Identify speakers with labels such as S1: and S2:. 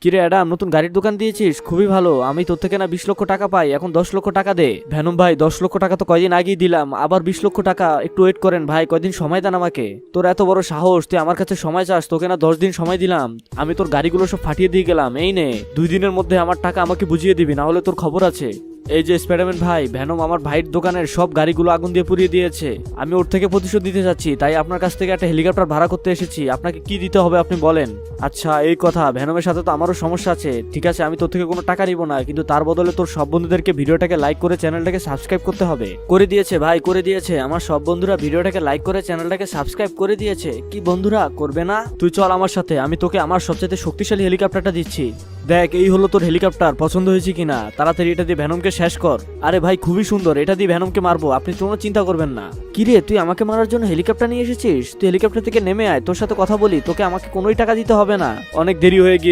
S1: কিরে অ্যাডাম, নতুন গাড়ির দোকান দিয়েছিস? খুবই ভালো। আমি তোর থেকে না 20 লক্ষ টাকা পাই, এখন 10 লক্ষ টাকা দে। ভ্যানম ভাই, 10 লক্ষ টাকা তো কয়দিন আগেই দিলাম, আবার 20 লক্ষ টাকা? একটু ওয়েট করেন ভাই, কয়দিন সময় দেন আমাকে। তোর এত বড় সাহস, তুই আমার কাছে সময় চাস? তোকে না 10 দিন সময় দিলাম, আমি তোর গাড়িগুলো সব ফাটিয়ে দিয়ে গেলাম। এই নে, 2 দিনের মধ্যে আমার টাকা আমাকে বুঝিয়ে দিবি, না হলে তোর খবর আছে। এই যে স্পাইডারম্যান ভাই, ভ্যানম আমার ভাইয়ের দোকানের সব গাড়িগুলো আগুন দিয়ে পুড়িয়ে দিয়েছে। আমি ওর থেকে প্রতিশোধ দিতে যাচ্ছি, তাই আপনার কাছ থেকে একটা হেলিকপ্টার ভাড়া করতে এসেছি। আপনাকে কি দিতে হবে আপনি বলেন। আচ্ছা এই কথা, ভ্যানমের সাথে তো আমারও সমস্যা আছে। ঠিক আছে, আমি তোর থেকে কোনো টাকা নিব না, কিন্তু তার বদলে তোর সব বন্ধুদেরকে ভিডিওটাকে লাইক করে চ্যানেলটাকে সাবস্ক্রাইব করতে হবে। করে দিয়েছে ভাই, করে দিয়েছে। আমার সব বন্ধুরা ভিডিওটাকে লাইক করে চ্যানেলটাকে সাবস্ক্রাইব করে দিয়েছে। কি বন্ধুরা করবে না? তুই চল আমার সাথে, আমি তোকে আমার সবচেয়ে শক্তিশালী হেলিকপ্টারটা দিচ্ছি। দেখ, এই হলো তোর হেলিকপ্টার, পছন্দ হয়েছে কিনা? তাড়াতাড়ি এটা দিয়ে ভ্যানমকে শেষ কর। আরে ভাই খুবই সুন্দর, এটা দিয়ে ভ্যানমকে মারবো, আপনি কোনো চিন্তা করবেন না। কিরে, তুই আমাকে মারার জন্য হেলিকপ্টার নিয়ে এসেছিস? তুই হেলিকপ্টার থেকে নেমে আয়, তোর সাথে কথা বলি। তোকে আমাকে কোনোই টাকা দিতে হবে না, অনেক দেরি হয়ে গিয়ে